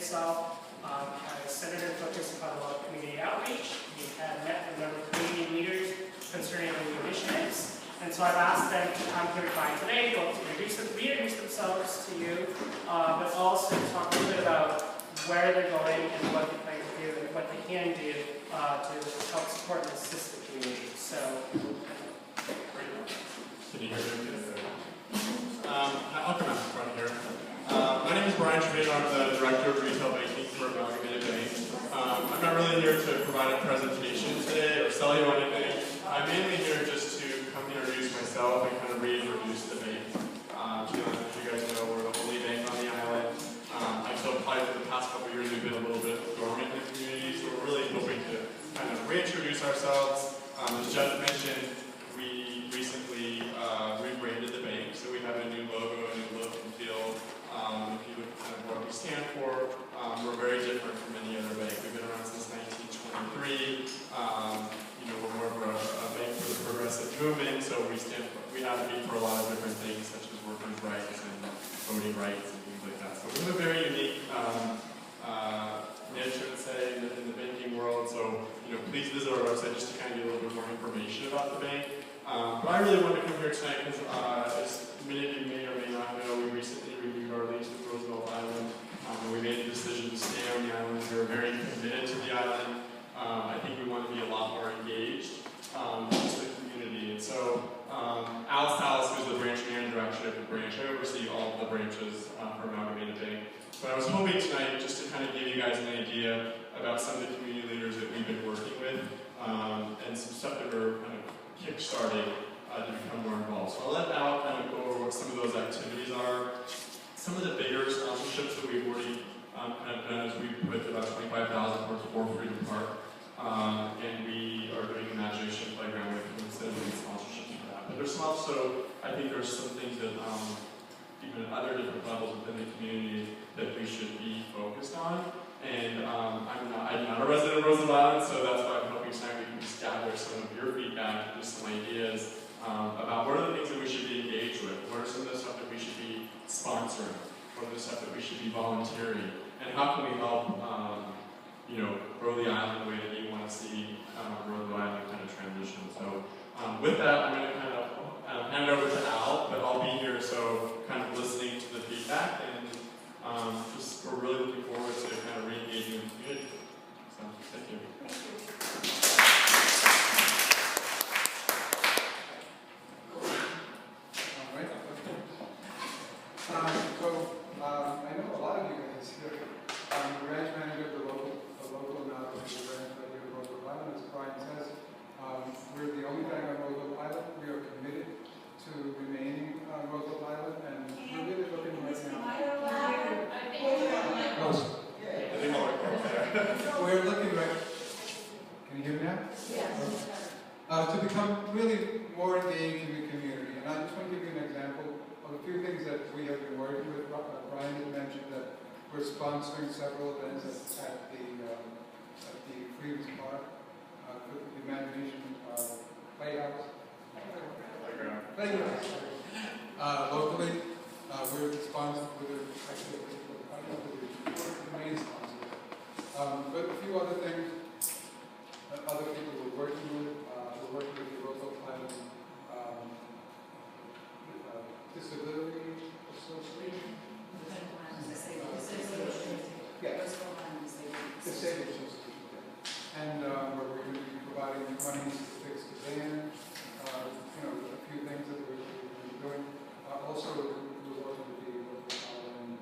itself has centered and focused upon a lot of community outreach. We have met with a number of community leaders concerning the new initiatives. And so I've asked them to come here by today, both to reintroduce themselves to you, but also to talk a little bit about where they're going and what they plan to do and what they can do to help support and assist the community. So, can you hear me? I'll come out in front here. My name is Brian Trevino. I'm the Director of Retail Banking for Amalgamated Bank. I'm not really here to provide a presentation today or sell you anything. I'm mainly here just to come introduce myself and kind of reintroduce the bank. As you guys know, we're the only bank on the island. So probably for the past couple of years, we've been a little bit dormant in the community, so we're really hoping to kind of reintroduce ourselves. As Jeff mentioned, we recently rebranded the bank, so we have a new logo, a new look and feel. If you look kind of what we stand for, we're very different from any other bank. We've been around since 1923. We're more of a bank for the progressive movement, so we advocate for a lot of different things, such as workers' rights and voting rights and things like that. So we have a very unique niche, I would say, in the banking world. So please visit our website just to kind of get a little bit more information about the bank. But I really wanted to come here tonight because, as many of you may or may not know, we recently renewed our lease with Roosevelt Island. And we made the decision to stay on the island. We were very committed to the island. I think we want to be a lot more engaged with the community. And so, Alice Palace, who's the branch manager actually of the branch, I oversee all of the branches for Amalgamated Bank. But I was hoping tonight just to kind of give you guys an idea about some of the community leaders that we've been working with and some stuff that we're kind of kickstarting to become more involved. So I'll let Al kind of go over what some of those activities are. Some of the bigger sponsorships that we've already kind of done is we put about $25,000 towards Fort Freedom Park, and we are doing an imagination playground with considering sponsorships for that. But there's some also, I think there's some things that even at other different levels within the community that we should be focused on. And I'm not a resident of Roosevelt Island, so that's why I'm hoping tonight we can just gather some of your feedback and just some ideas about what are the things that we should be engaged with, what are some of the stuff that we should be sponsoring, what are the stuff that we should be volunteering, and how can we help grow the island the way that you want to see grow the island kind of transition. So with that, I'm going to kind of hand it over to Al, but I'll be here so kind of listening to the feedback, and we're really looking forward to kind of re-engaging in the community. So thank you. I know a lot of you guys here. I'm the branch manager of the local now, the branch manager of Roosevelt Island. As Brian says, we're the only bank on Roosevelt Island. We are committed to remaining on Roosevelt Island, and we're really looking right now. We're looking right. Can you hear me now? Yes. To become really more engaged in the community, and I just want to give you an example of a few things that we have been working with. Brian had mentioned that we're sponsoring several events at the Freedom's Park, with the Imagination Playhouse. Playground. Locally, we're sponsored with the main sponsor. But a few other things that other people we're working with. We're working with the Roosevelt Island Disability Association. Disabled Association. And we're going to be providing money to fix the van. A few things that we're doing. Also, we're working with the Roosevelt Island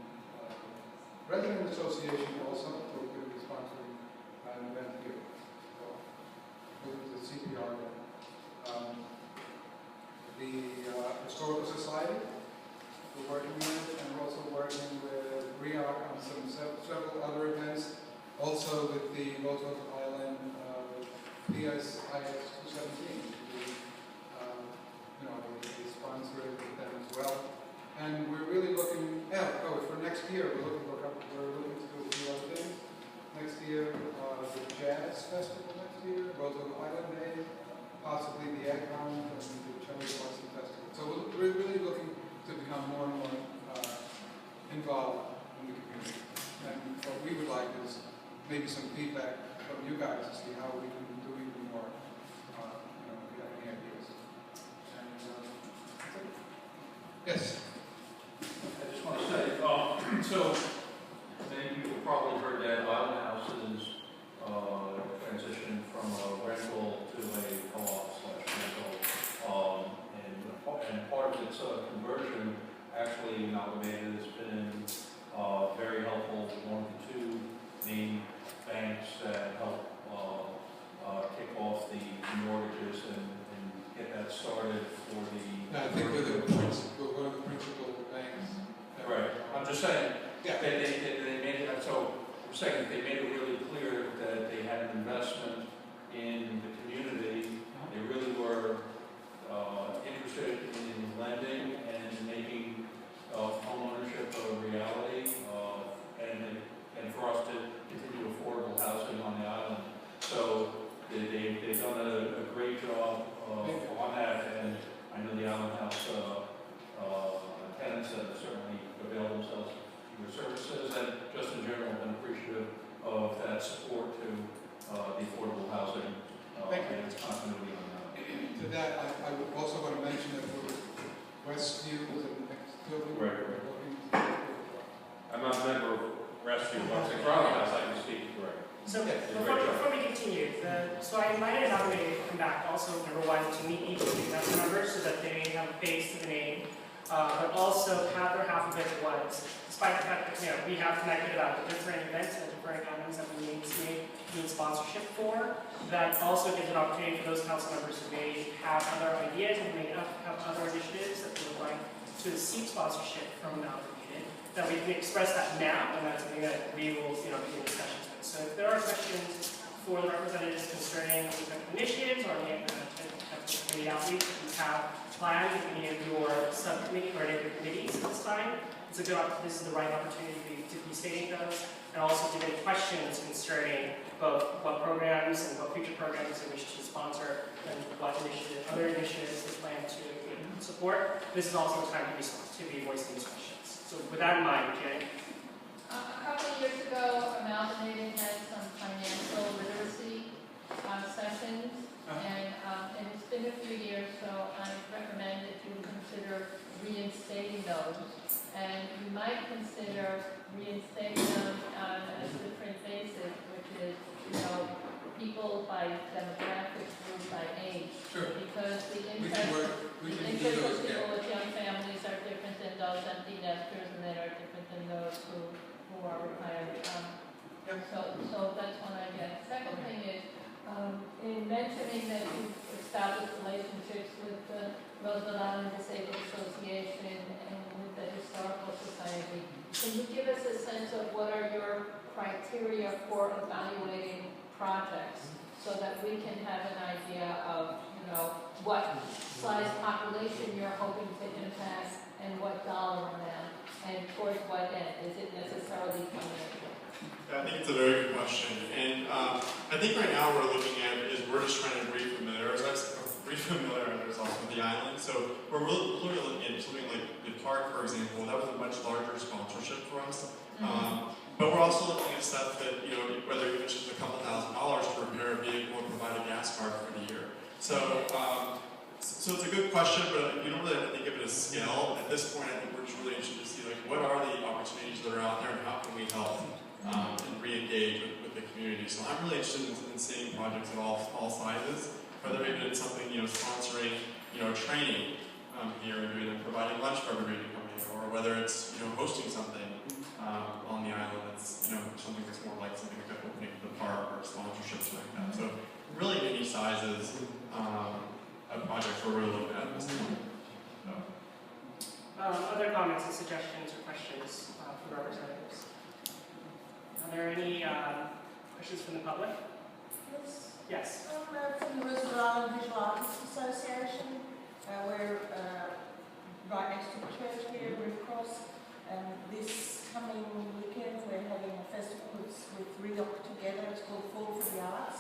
Residents Association. Also, we're going to be sponsoring an event here. So, with the CPR event. The Historical Society we're working with, and we're also working with RIRA on several other events. Also with the Roosevelt Island PSIS 217. We sponsor it with them as well. And we're really looking, for next year, we're looking to do a few other things. Next year, the Jazz Festival next year, Roosevelt Island Day, possibly the Egg Hunt, and the Cherry Blossom Festival. So we're really looking to become more and more involved in the community. And what we would maybe some feedback from you guys to see how we can do even more. If you have any ideas. And, yes. I just want to say, so many people probably heard that Island House's transition from a rental to a co-op/rental, and part of its conversion, actually Amalgamated has been very helpful. One of the two main banks that help kick off the mortgages and get that started for the. I think we're one of the principal banks. Right. I'm just saying. Yeah. They made it. So I'm saying they made it really clear that they had an investment in the community. They really were interested in lending and making home ownership a reality, and for us to continue affordable housing on the island. So they've done a great job on that, and I know the Island House tenants have certainly availed themselves of your services, and just in general been appreciative of that support to the affordable housing and its continuity on that. To that, I would also want to mention that for Westview was the next building. Right. I'm not a member of Rescue, but the Island House I can speak for. So Yeah, before we continue, so I invited Amalgamated to come back also, number one, to meet each of the council members so that they have a face to the name, but also have their half of it was, despite the fact that we have connected about the different events and the different items that we need sponsorship for, that also gives an opportunity for those council members who may have other ideas and may have other initiatives that they would like to seek sponsorship from Amalgamated, that we can express that now, and that's something that we will begin discussions with. So if there are questions for the representatives concerning these type of initiatives or any committee outreach that you have planned with any of your subcommittee or any of your committees at this time, this is the right opportunity to be stating those, and also to get questions concerning both what programs and what future programs they wish to sponsor and what other initiatives they plan to support. This is also the time to be voicing these questions. So with that in mind, Jenny. A couple of years ago, Amalgamated had some financial literacy sessions, and it's been a few years, so I recommend that you consider reinstating those. And you might consider reinstating them on a different basis, which is, people by demographic, group by age. Sure. Because the We interest can do of those, people yeah. with young families are different than those empty nesters, and they are different than those who are retired. So that's one idea. Second thing is, in mentioning that you've established relationships with the Roosevelt Island Disabled Association and with the Historical Society, can you give us a sense of what are your criteria for evaluating projects so that we can have an idea of, what size population you're hoping to impact and what dollar amount and towards what end? Is it necessarily financial? I think it's a very good question, and I think right now we're looking at is we're just trying to refamiliarize ourselves with the island. So we're really clearly looking at something like the park, for example. That was a much larger sponsorship for us. But we're also looking at stuff that, whether it's just a couple $1,000s to repair a vehicle or provide a gas card for the year. So it's a good question, but you don't really have to think of it as scale. At this point, I think we're just really interested to see what are the opportunities that are out there and how can we help and re-engage with the community. So I'm really interested in seeing projects of all sizes, whether maybe it's something, sponsoring, training here and providing lunch for everybody to come in, or whether it's, hosting something on the island that's, something that's more like something like opening the park or sponsorships like that. So really any sizes of projects we're really looking at this point. So. Other comments and suggestions or questions from the representatives? Are there any questions from the public? Yes. Yes. From the Roosevelt Island Visual Artists Association. We're right next to the church here, Red Cross. This coming weekend we're having a festival with RIRA together. It's called Fall for the Arts.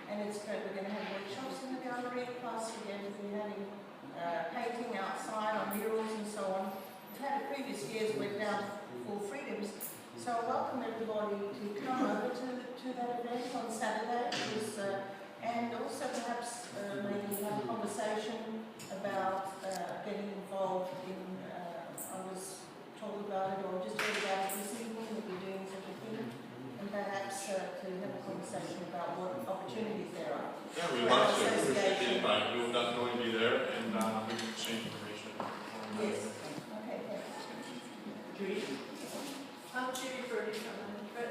And it's great. We're going to have workshops in the gallery, plus we're going to be having painting outside on murals and so on. We've had previous years we've now Full Freedoms. So I welcome everybody to come over to that event on Saturday, and also perhaps maybe have a conversation about getting involved in, I was told about it or just heard about it this evening, that we're doing such a thing, and perhaps to have a conversation about what opportunities there are. Yeah, we'd love to. We appreciate the invite. We will definitely be there, and we can exchange information. Yes. Okay, thanks. Judy? I'm Judy Purdy from the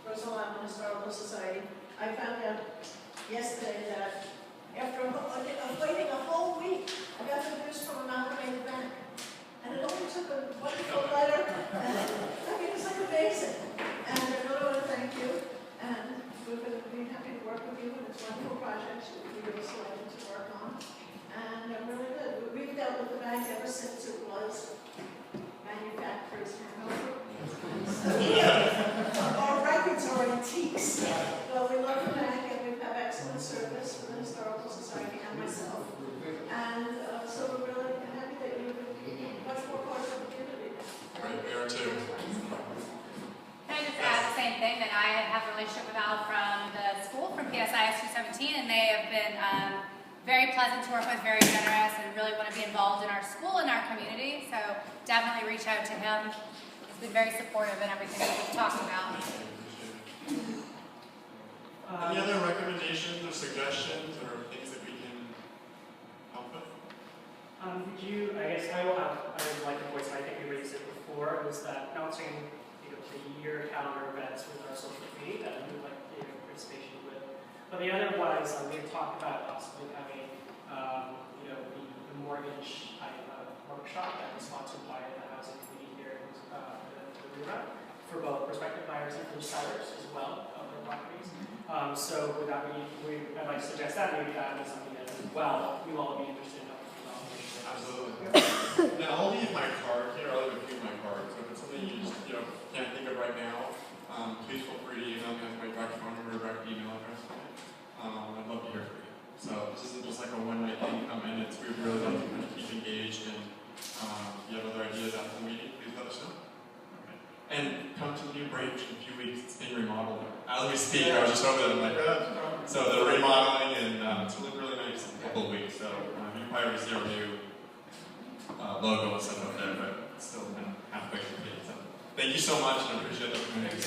Roosevelt Island Historical Society. I found out yesterday that after waiting a whole week, I got the news from Amalgamated Bank. And it only took a wonderful letter. I mean, it's like amazing. And I really want to thank you. And we're going to be happy to work with you. And it's wonderful projects that we really selected to work on. And I'm really good. We've dealt with the bank ever since it was manufacturers hangover. Our records are antiques. But we love the bank and we have excellent service for the Historical Society and myself. And so we're really happy that you've been much more part of the community. Right, we are too. Can I just add the same thing, that I have a relationship with Al from the school, from PSIS 217, and they have been very pleasant to work with, very generous, and really want to be involved in our school and our community. So definitely reach out to him. He's been very supportive in everything that we've talked about. Any other recommendations or suggestions or things that we can help with? I would like to voice, and I think we raised it before, was that announcing, the year calendar events with our social media that we would like participation with. But the other was, we had talked about possibly having, the mortgage type of workshop that was sponsored by the housing committee here, the RIRA, for both prospective buyers and for sellers as well of their properties. So with that, I'd like to suggest that maybe that is something that as well you all would be interested in. Absolutely. Now I'll leave my card here. I'll leave a few of my cards. So if it's something you just can't think of right now, please feel free to email me with my direct phone number, direct email address. I'd love to hear from you. So this isn't just like a one-night thing. Come in. We'd really love to kind of keep engaged, and if you have other ideas after the meeting, please let us know. Okay. And come to the new branch in a few weeks. It's being remodeled. As we speak, I was just over there. I'm like, so they're remodeling, and it's looking really nice in a couple of weeks. So you probably see our new logo and stuff up there, but it's still kind of halfway complete. So thank you so much, and I appreciate the opportunity.